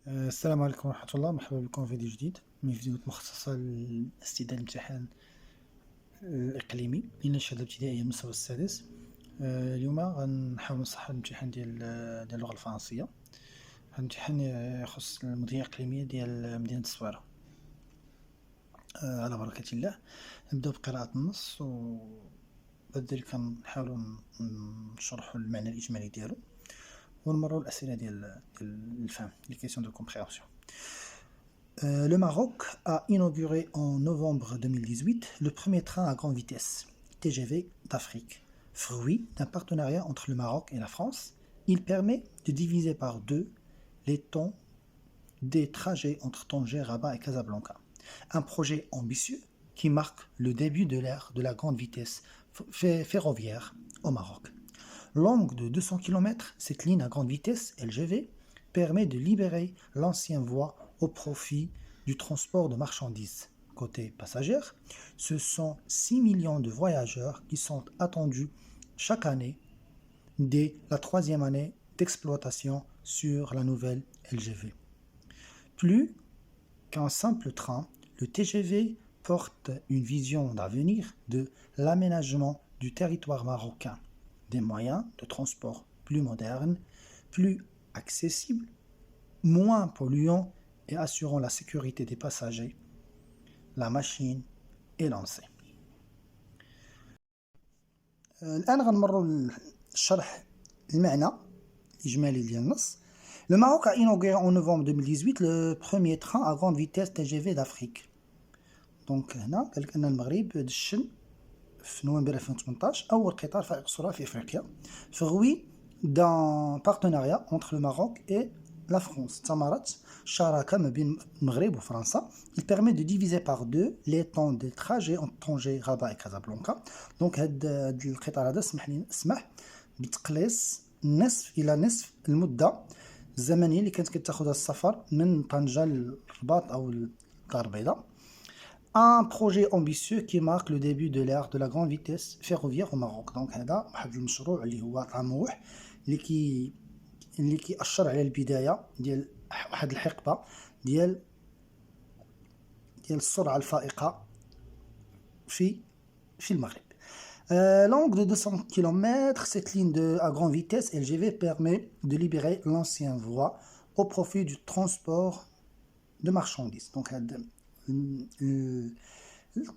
السلام عليكم ورحمة الله، مرحبا بكم في فيديو جديد من فيديوهات مخصصة لاستعداد الامتحان الإقليمي للنشهة الابتدائية المستوى السادس. اليوم غنحاول نصحح الامتحان ديال اللغة الفرنسية. الامتحان يخص المديرية الإقليمية ديال مدينة الصويرة. على بركة الله نبدأ بقراءة النص، وبعد ذلك نحاولوا نشرحوا المعنى الإجمالي ديالو ونمروا الأسئلة ديال الفهم، les questions de compréhension. Le Maroc a inauguré en novembre 2018 le premier train à grande vitesse, TGV d'Afrique. Fruit d'un partenariat entre le Maroc et la France, il permet de diviser par deux les temps des trajets entre Tanger, Rabat et Casablanca. Un projet ambitieux qui marque le début de l'ère de la grande vitesse ferroviaire au Maroc. Longue de 200 km, cette ligne à grande vitesse, LGV, permet de libérer l'ancienne voie au profit du transport de marchandises. Côté passagers, ce sont 6 millions de voyageurs qui sont attendus chaque année dès la troisième année d'exploitation sur la nouvelle LGV. Plus qu'un simple train, le TGV porte une vision d'avenir de l'aménagement du territoire marocain, des moyens de transport plus modernes, plus accessibles, moins polluants et assurant la sécurité des passagers. La machine est lancée. الآن غنمروا للشرح المعنى الإجمالي ديال النص. Le Maroc a inauguré en novembre 2018 le premier train à grande vitesse TGV d'Afrique. دونك هنا قال لك أن المغرب دشن في نوفمبر 2018 أول قطار فائق السرعة في إفريقيا. Fruit d'un partenariat entre le Maroc et la France. ثمرت شراكة ما بين المغرب وفرنسا. Il permet de diviser par deux les temps de trajet entre Tanger, Rabat et Casablanca. دونك هاد القطار هذا سمح بتقليص نصف إلى نصف المدة الزمنية اللي كانت كتاخدها السفر من طنجة للرباط أو الدار البيضاء. Un projet ambitieux qui marque le début de l'ère de la grande vitesse ferroviaire au Maroc. Donc هذا واحد المشروع اللي هو طموح اللي كيأشر على البداية ديال واحد الحقبة ديال السرعة الفائقة في المغرب. Longue de 200 km, cette ligne à grande vitesse LGV permet de libérer l'ancienne voie au profit du transport de marchandises. Donc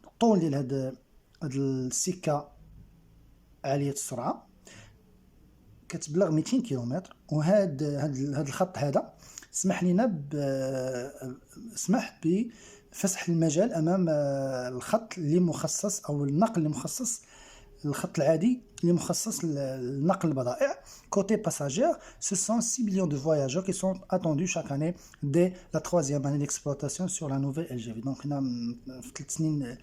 الطول ديال هاد السكة عالية السرعة كتبلغ 200 كيلومتر، وهاد الخط هذا سمح بفسح المجال امام الخط اللي مخصص او النقل اللي مخصص الخط العادي اللي مخصص لنقل البضائع. Côté passagers, ce sont 6 millions de voyageurs qui sont attendus chaque année dès la troisième année d'exploitation sur la nouvelle LGV. Donc هنا في 3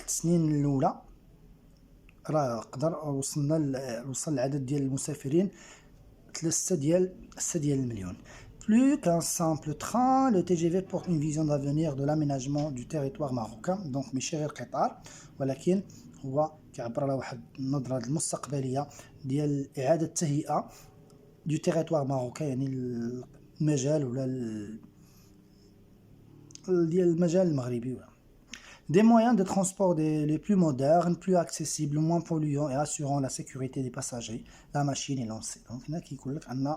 سنين الاولى راه وصل العدد ديال المسافرين 6 المليون. Plus qu'un simple train, le TGV porte une vision d'avenir de l'aménagement du territoire marocain. Donc ماشي غير قطار، ولكن هو كيعبر على واحد النظرة المستقبلية ديال إعادة تهيئة du territoire marocain، يعني المجال ولا ديال المجال المغربي. Des moyens de transport les plus modernes, plus accessibles, moins polluants et assurant la sécurité des passagers. La machine est lancée. Donc هنا كيقول لك أن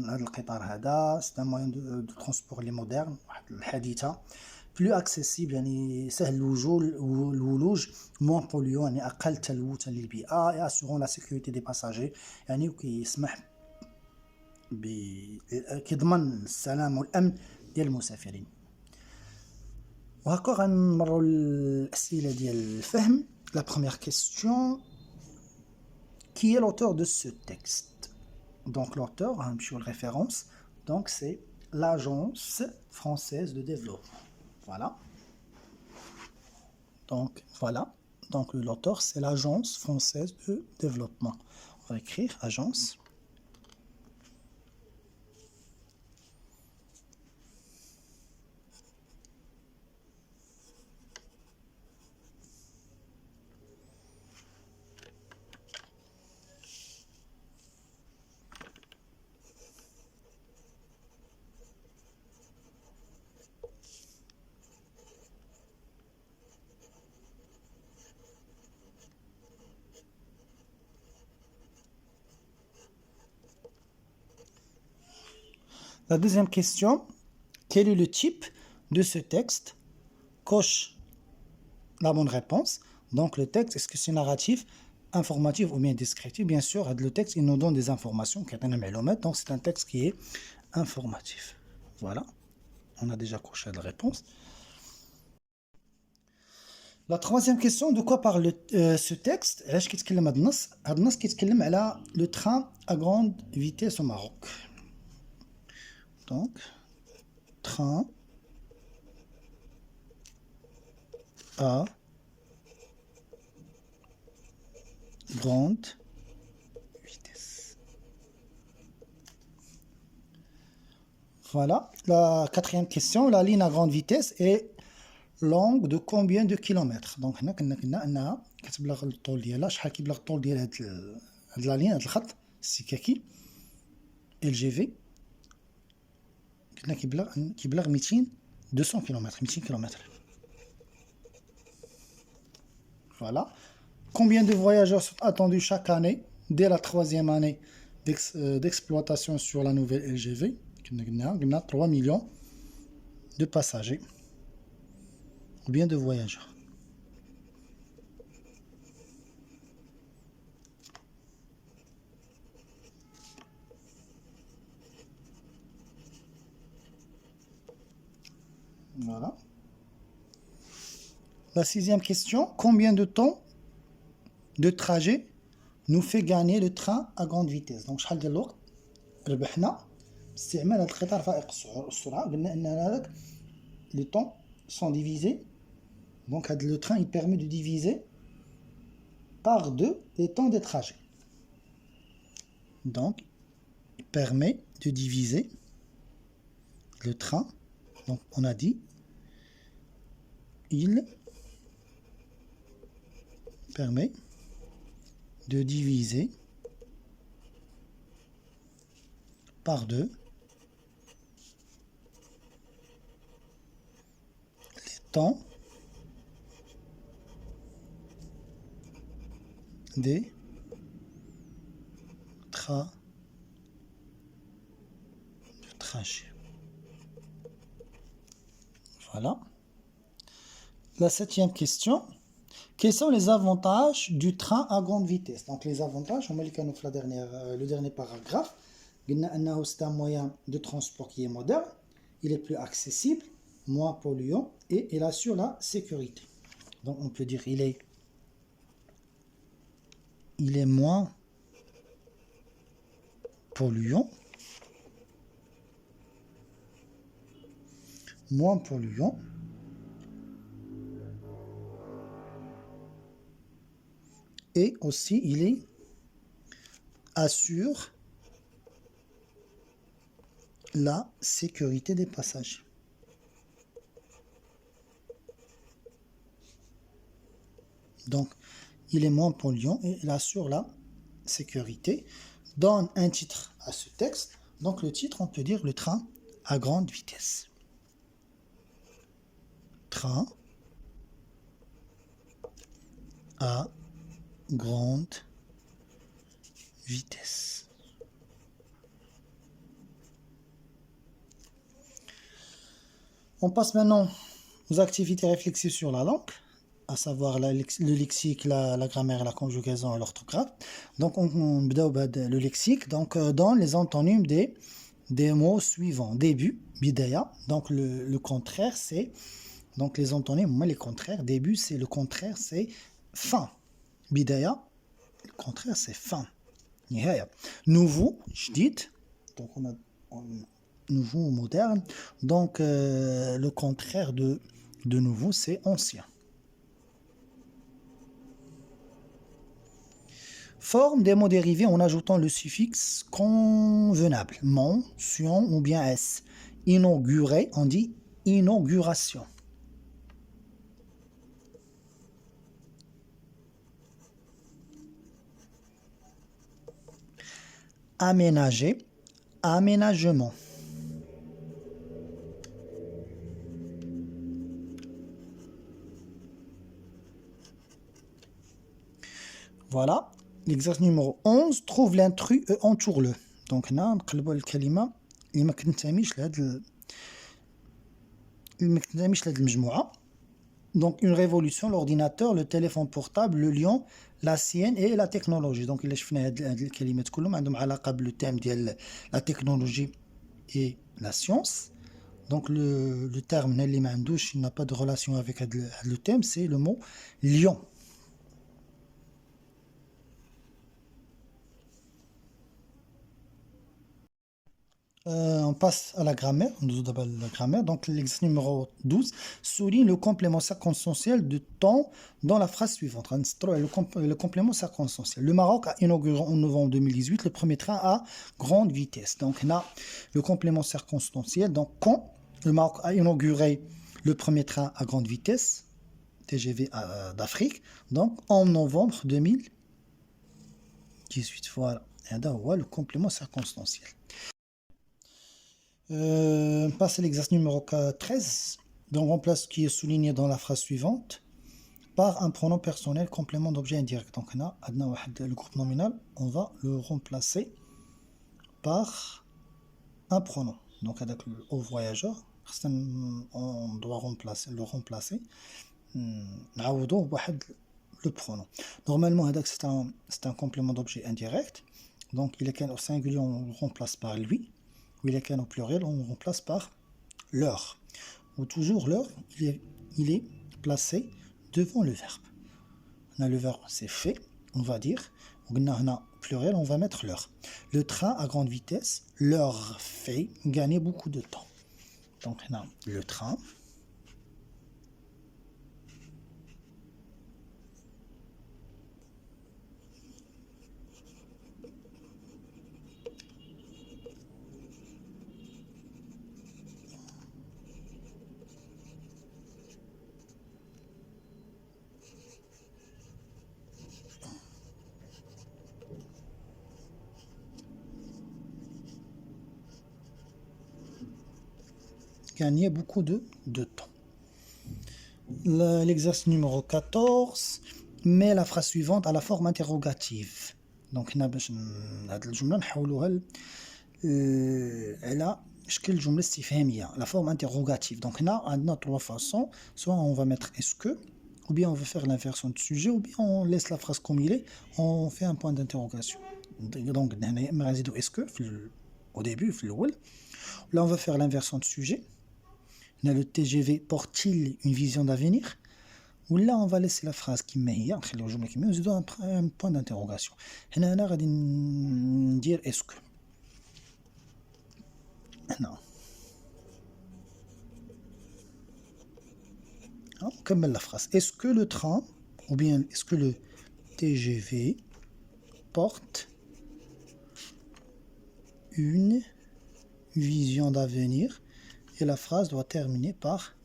هذا القطار هذا c'est un moyen de transport اللي مودرن، واحد الحديثة، plus accessible يعني سهل الولوج، moins polluant يعني أقل تلوثا للبيئة، et assurant la sécurité des passagers يعني كيسمح كيضمن السلام والأمن ديال المسافرين. وهكا غنمروا للأسئلة ديال الفهم. La première question: qui est l'auteur de ce texte? Donc l'auteur, غنمشيو référence, donc c'est l'Agence française de développement. Voilà. Donc l'auteur c'est l'Agence française de développement. On va écrire agence. La deuxième question, quel est le type de ce texte? Coche la bonne réponse. Donc le texte, est-ce que c'est narratif, informatif ou bien descriptif? Bien sûr, le texte, il nous donne des informations, donc c'est un texte qui est informatif. Voilà, on a déjà coché la réponse. La troisième question, de quoi parle ce texte? Le train à grande vitesse au Maroc. Donc, train à grande vitesse. Voilà. La quatrième question, la ligne à grande vitesse est longue de combien de kilomètres? Donc, هنا كنا انها كتبلغ الطول ديالها شحال كيبلغ الطول ديال هاد لا لين، هاد الخط السككي LGV. كنا كيبلغ 200 km, 200 km. Voilà. Combien de voyageurs sont attendus chaque année dès la troisième année d'exploitation sur la nouvelle LGV? 3 millions de passagers. Combien de voyageurs? Voilà. La sixième question, combien de temps de trajet nous fait gagner le train à grande vitesse? Donc, شحال ديال الوقت ربحنا باستعمال هذا القطار فائق السرعة. قلنا ان هذاك les temps sont divisés. Donc, le train, il permet de diviser par 2 les temps de trajet. Donc, il permet de diviser le train. Donc, on a dit, il permet de diviser par 2 les temps des trajet. Voilà. La septième question. Quels sont les avantages du train à grande vitesse? Donc les avantages, on m'a dit le dernier paragraphe. C'est un moyen de transport qui est moderne, il est plus accessible, moins polluant et il assure la sécurité. Donc on peut dire il est moins polluant, et aussi il assure la sécurité des passagers. Donc, il est moins polluant et il assure la sécurité. Donne un titre à ce texte. Donc, le titre, on peut dire le train à grande vitesse. Train à grande vitesse. On passe maintenant aux activités réflexives sur la langue, à savoir le lexique, la grammaire, la conjugaison et l'orthographe. Donc, on le lexique. Donc, dans les antonymes des mots suivants. Début, bidaya. Donc, le contraire, c'est... Donc, les antonymes, les contraires. Début, c'est le contraire, c'est fin. Bidaya, le contraire, c'est fin. Nihaya. Nouveau, jdid. Donc, on a nouveau ou moderne. Donc, le contraire de nouveau, c'est ancien. Forme des mots dérivés en ajoutant le suffixe convenable. Mon, sion ou bien s. Inauguré, on dit inauguration. Aménager, aménagement. Voilà. L'exercice numéro 11. Trouve l'intrus et entoure-le. Donc, on a le kalima اللي ما كنتميش لهاد المجموعة. Donc une révolution, l'ordinateur, le téléphone portable, le lion, la sienne et la technologie. Donc il شفنا هاد الكلمات كلهم عندهم علاقة بالثيم ديال la technologie et la science. Donc le terme اللي ما عندوش, il n'a pas de relation avec le thème, c'est le mot lion. On passe à la grammaire. Nous avons la grammaire. Donc, l'exercice numéro 12 souligne le complément circonstanciel de temps dans la phrase suivante. Le complément circonstanciel. Le Maroc a inauguré en novembre 2018 le premier train à grande vitesse. Donc, on a le complément circonstanciel. Donc, quand le Maroc a inauguré le premier train à grande vitesse, TGV d'Afrique, donc en novembre 2018. Voilà. Et là, on voit le complément circonstanciel. On passe à l'exercice numéro 13. Donc, on remplace ce qui est souligné dans la phrase suivante par un pronom personnel complément d'objet indirect. Donc, on a le groupe nominal, on va le remplacer par un pronom. Donc, avec le au voyageur, on doit le remplacer. Le pronom. Normalement, c'est un complément d'objet indirect. Donc, il est au singulier, on le remplace par lui. Ou il est au pluriel, on le remplace par leur. Ou toujours leur, il est placé devant le verbe. On a le verbe, c'est fait, on va dire. On a pluriel, on va mettre leur. Le train à grande vitesse leur fait gagner beaucoup de temps. Donc, on a le train. Gagner beaucoup de temps. L'exercice numéro 14 met la phrase suivante à la forme interrogative. Donc, on a la forme interrogative. Donc, on a trois façons. Soit on va mettre est-ce que, ou bien on veut faire l'inversion de sujet, ou bien on laisse la phrase comme il est, on fait un point d'interrogation. Donc, est-ce que, au début, là on va faire l'inversion de sujet. Le TGV porte-t-il une vision d'avenir? Ou là, on va laisser la phrase qui met, on doit un point d'interrogation. On va dire est-ce que. Non. On commence la phrase. Est-ce que le train, ou bien est-ce que le TGV porte une vision d'avenir? Et la phrase doit terminer par...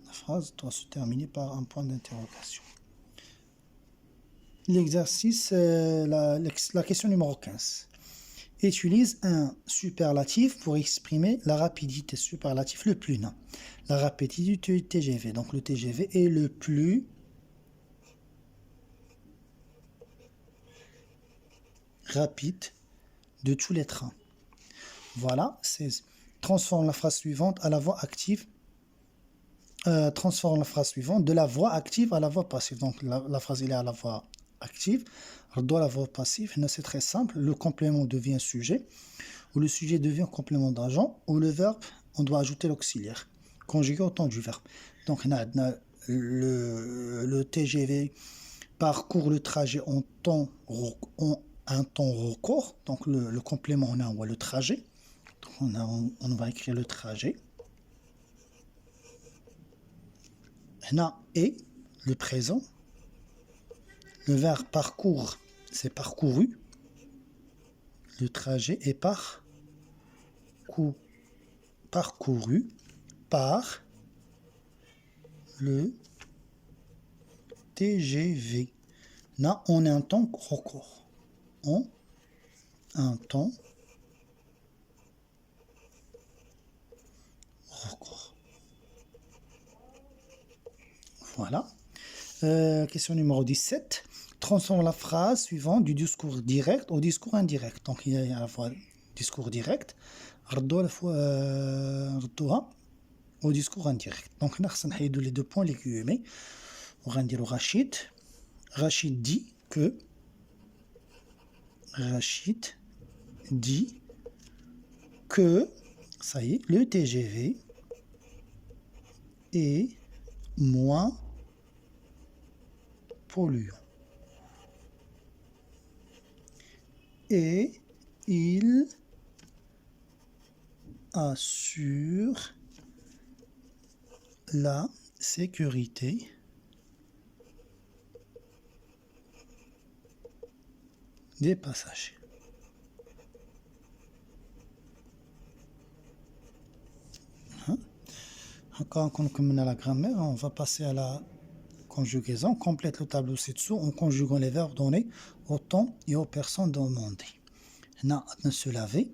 La phrase doit se terminer par un point d'interrogation. L'exercice, la question numéro 15. Utilise un superlatif pour exprimer la rapidité. Superlatif le plus lent. La rapidité du TGV. Donc le TGV est le plus rapide de tous les trains. Voilà, c'est... Transforme la phrase suivante à la voix active. Transforme la phrase suivante de la voix active à la voix passive. Donc la phrase est à la voix active. Dans la voix passive, c'est très simple. Le complément devient sujet, ou le sujet devient complément d'agent, ou le verbe, on doit ajouter l'auxiliaire, conjugué au temps du verbe. Donc le TGV parcourt le trajet en un temps record. Donc le complément, on a le trajet. On va écrire le trajet. Et le présent. Le verbe parcourt, c'est parcouru. Le trajet est parcouru par le TGV. Là, on a un temps record. Un temps record. Voilà. Question numéro 17. Transforme la phrase suivante du discours direct au discours indirect. Donc, il y a à la fois discours direct, ردوها au discours indirect. Donc, on va les deux points, les QME. On va dire Rachid. Rachid dit que. Rachid dit que. Ça y est, le TGV est moins polluant. Et il assure la sécurité des passagers. Quand on a la grammaire, on va passer à la conjugaison. Complète le tableau ci-dessous en conjuguant les verbes donnés au temps et aux personnes demandées. Se laver,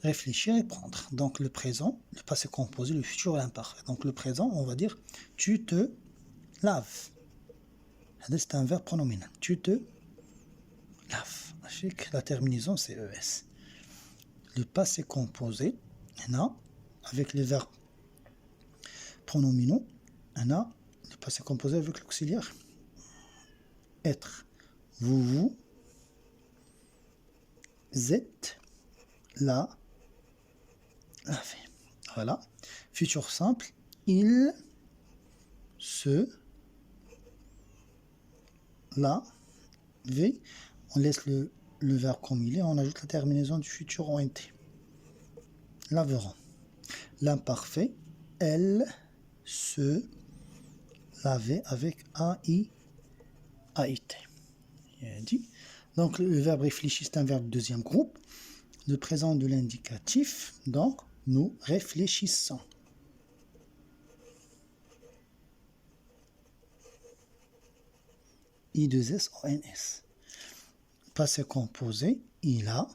réfléchir et prendre. Donc le présent, le passé composé, le futur et l'imparfait. Donc le présent, on va dire tu te laves. C'est un verbe pronominal. Tu te laves. La terminaison c'est ES. Le passé composé, avec les verbes pronominaux, le passé composé avec l'auxiliaire être. Vous êtes lavé. Voilà. Futur simple, il se lavait. On laisse le verbe comme il est, on ajoute la terminaison du futur ONT. Laveront. L'imparfait, elle se lavait avec AIT. Donc le verbe réfléchir, c'est un verbe de deuxième groupe. Le présent de l'indicatif, donc nous réfléchissons. I2SONS. Passé composé, il a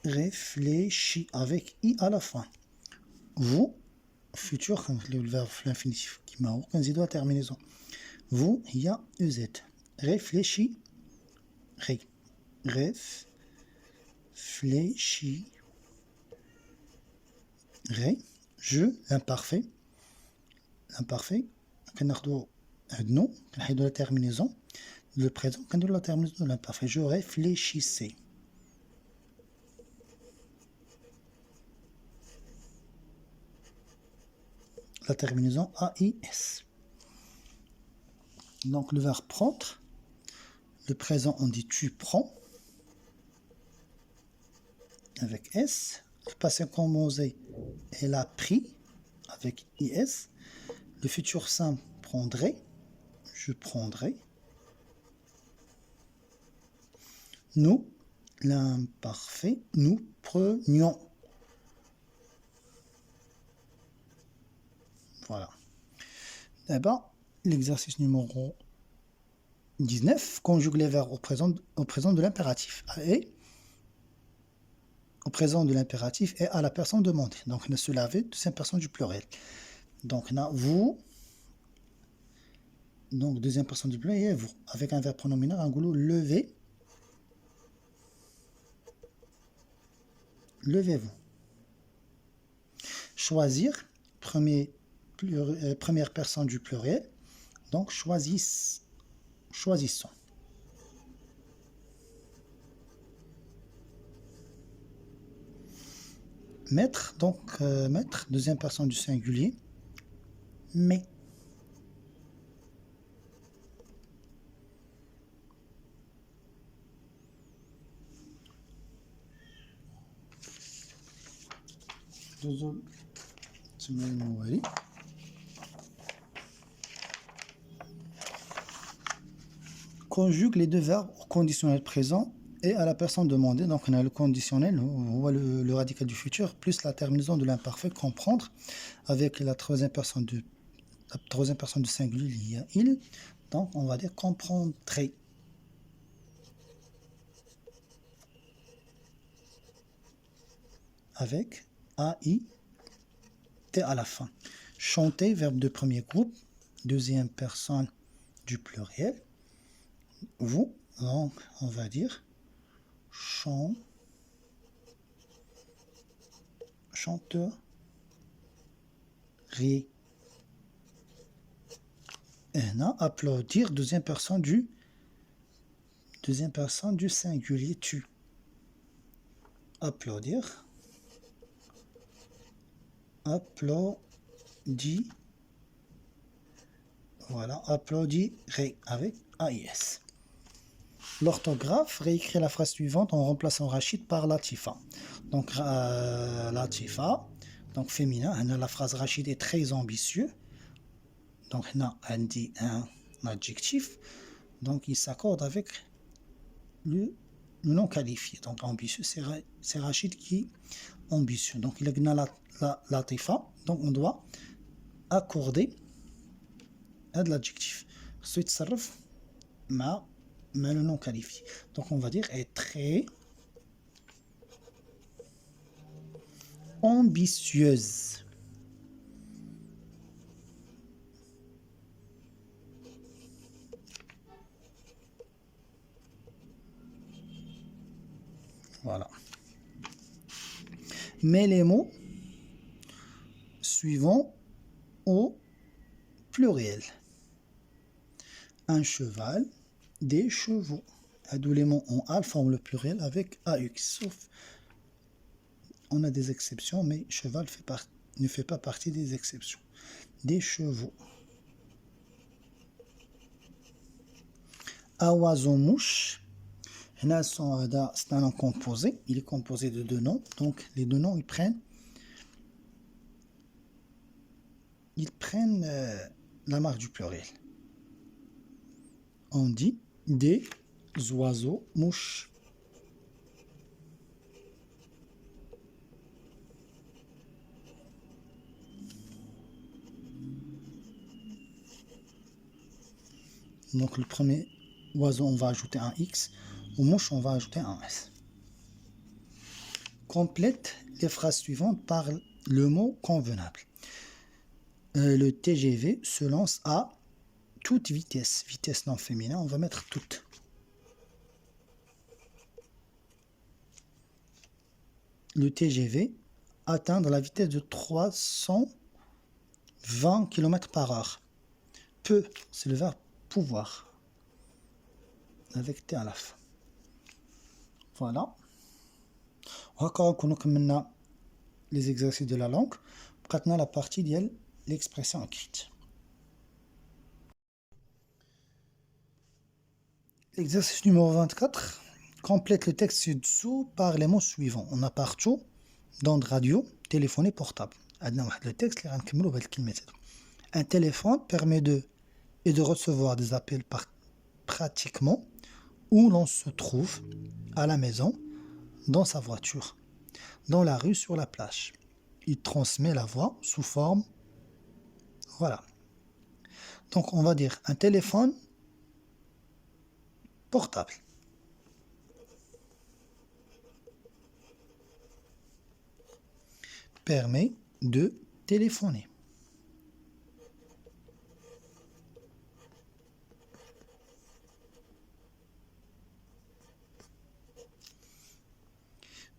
réfléchi avec I à la fin. Vous, futur, le verbe l'infinitif qui m'a aucun zéro à terminaison. Vous, il y a EZ. Réfléchis. Réfléchis. Je, l'imparfait. L'imparfait, on a non, on a la terminaison. Le présent, on a la terminaison de l'imparfait. Je réfléchissais. La terminaison AIS. Donc le verbe prendre. Le présent, on dit tu prends. Avec S. Le passé composé, elle a pris. Avec IS. Le futur simple, prendrait. Je prendrai. Nous, l'imparfait, nous prenions. Voilà. D'abord, l'exercice numéro 19, conjugue les verbes au présent de l'impératif. Et au présent de l'impératif et à la personne demandée. Donc, on a se laver, deuxième personne du pluriel. Donc, on a vous. Donc, deuxième personne du pluriel et vous. Avec un verbe pronominal, un goulot, lever. Levez-vous. Choisir, première personne du pluriel. Donc, choisissons. Mettre, donc mettre, deuxième personne du singulier. Mais. Conjugue les deux verbes au conditionnel présent et à la personne demandée. Donc on a le conditionnel, on voit le radical du futur, plus la terminaison de l'imparfait, comprendre, avec la troisième personne du singulier, il y a il. Donc on va dire comprendrez. Avec AI, T à la fin. Chanter, verbe de premier groupe, deuxième personne du pluriel. Vous, donc on va dire chanterie. Et là, applaudir, deuxième personne du singulier tu. Applaudir. Applaudit. Voilà, applaudirait avec AIS. L'orthographe, réécrit la phrase suivante en remplaçant Rachid par Latifa. Donc, Latifa, donc féminin, la phrase Rachid est très ambitieux. Donc, on dit un adjectif. Donc, il s'accorde avec le non qualifié. Donc, ambitieux, c'est Rachid qui est ambitieux. Donc, il y a Latifa. Donc, on doit accorder de l'adjectif. Ensuite, s'arrête le non qualifié. Donc, on va dire est très ambitieuse. Voilà. Mais les mots suivants au pluriel. Un cheval, des chevaux. D'où les mots en A forment le pluriel avec AX. Sauf, on a des exceptions, mais cheval ne fait pas partie des exceptions. Des chevaux. Un oiseau-mouche. C'est un nom composé. Il est composé de deux noms. Donc, les deux noms, ils prennent la marque du pluriel. On dit des oiseaux-mouches. Donc, le premier oiseau, on va ajouter un X. Aux mouches, on va ajouter un S. Complète les phrases suivantes par le mot convenable. Le TGV se lance à toute vitesse. Vitesse non féminin, on va mettre toute. Le TGV atteindre la vitesse de 320 km/h. Peut, c'est le verbe pouvoir. Avec T à la fin. Voilà. Encore on les exercices de la langue. Maintenant la partie de l'expression écrite. L'exercice numéro 24 complète le texte ci-dessous par les mots suivants. On a partout dans radio, téléphone et portable. Le texte, un téléphone permet de recevoir des appels pratiquement où l'on se trouve, à la maison, dans sa voiture, dans la rue, sur la plage. Il transmet la voix sous forme. Voilà. Donc, on va dire un téléphone portable. Permet de téléphoner.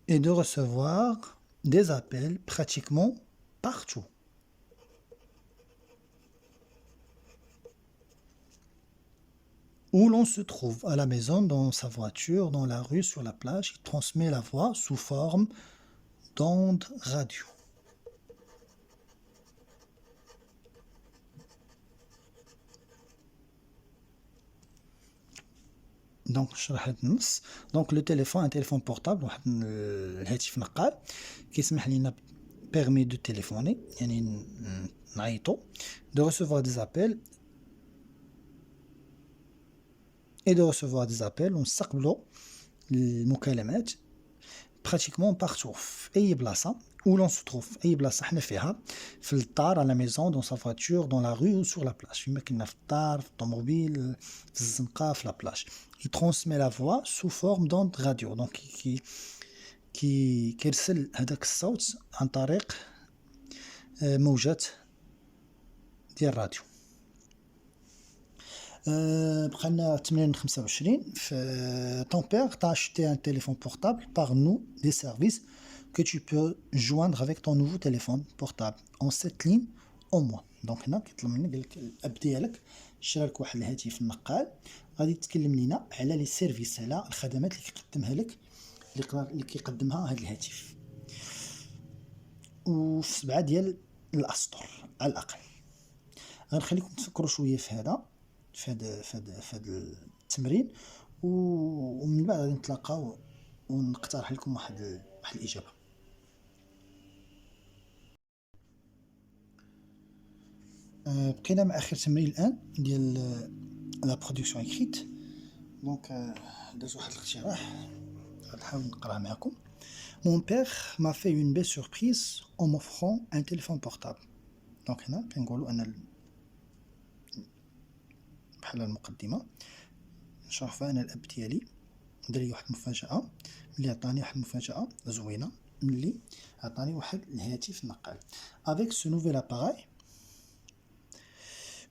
Et de recevoir des appels pratiquement partout. Où l'on se trouve, à la maison, dans sa voiture, dans la rue, sur la plage, il transmet la voix sous forme d'onde radio. Donc le téléphone, un téléphone portable, الهاتف نقال كيسمح لنا permet de téléphoner, يعني نعيطو, de recevoir des appels et de recevoir des appels ونستقبلوا المكالمات pratiquement partout في أي بلاصة où l'on se trouve, أي بلاصة حنا فيها, في الدار, à la maison, dans sa voiture, dans la rue ou sur la plage. فيما كنا في الدار, في الطوموبيل, في الزنقة, في la plage. Il transmet la voix sous forme d'onde radio. Donc كيرسل هذاك الصوت عن طريق موجات ديال الراديو. بقى لنا تمرين 25. Ton père t'a acheté un téléphone portable par nous des services que tu peux joindre avec ton nouveau téléphone portable en 7 lignes au moins. Donc هنا كيطلب منك قال لك الاب ديالك شرا لك واحد الهاتف نقال، غادي تكلم لينا على لي سيرفيس، على الخدمات اللي كيقدمها لك، اللي كيقدمها هذا الهاتف، وفي 7 ديال الاسطر على الاقل. غنخليكم تفكروا شويه في هذا التمرين، ومن بعد غادي نتلاقاو ونقترح لكم واحد الاجابه. بقينا مع اخر تمرين الان ديال لا برودكسيون اكريت. دونك داز واحد الاقتراح غنحاول نقراه معكم. Mon père m'a fait une belle surprise en m'offrant un téléphone portable. دونك هنا كنقولوا ان بحال المقدمه نشرح فيها ان الاب ديالي دار لي واحد المفاجاه، ملي عطاني واحد المفاجاه زوينه، ملي عطاني واحد الهاتف نقال. avec ce nouvel appareil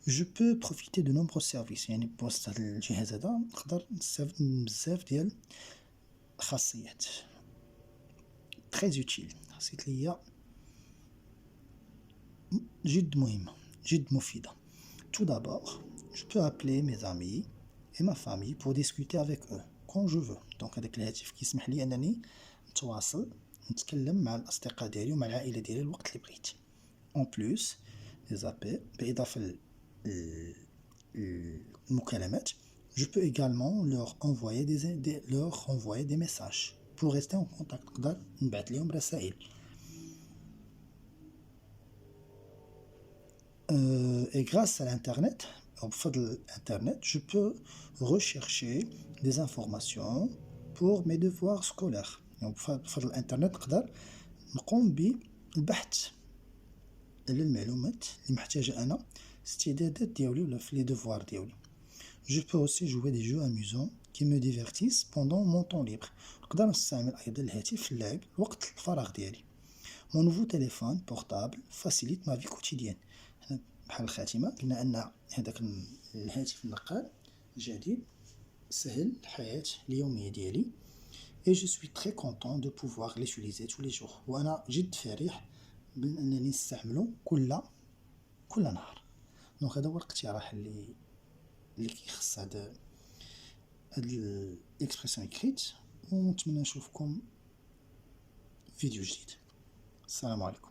je peux profiter de nombreux services. يعني بوسط هذا الجهاز هذا نقدر نستافد من بزاف ديال الخاصيات très utile، خاصيات اللي هي جد مهمه جد مفيده. tout d'abord je peux appeler mes amis et ma famille pour discuter avec eux quand je veux. دونك هذاك الهاتف كيسمح لي انني نتواصل نتكلم مع الاصدقاء ديالي ومع العائله ديالي الوقت اللي بغيت. en plus des appels، بالاضافه المكالمات، je peux également leur envoyer des messages pour rester en contact. نقدر نبعث لهم رسائل. et grâce à l'internet، أو بفضل الانترنت je peux rechercher des informations pour mes devoirs scolaires. يعني بفضل الانترنت نقدر نقوم بالبحث على المعلومات اللي محتاجة أنا استعدادات ديالي ولا في لي دوفوار ديالي. je peux aussi jouer des jeux amusants qui me divertissent pendant mon temps libre. نقدر نستعمل أيضا الهاتف في اللعب وقت الفراغ ديالي. mon nouveau téléphone portable facilite ma vie quotidienne. هنا بحال الخاتمة قلنا أن هذاك الهاتف النقال الجديد سهل الحياة اليومية ديالي. et je suis très content de pouvoir l'utiliser tous les jours. وأنا جد فرح بأنني نستعمله كل نهار. دونك هذا هو الاقتراح اللي كيخص هاد الاكسبرسيون اكريت، ونتمنى نشوفكم في فيديو جديد. السلام عليكم.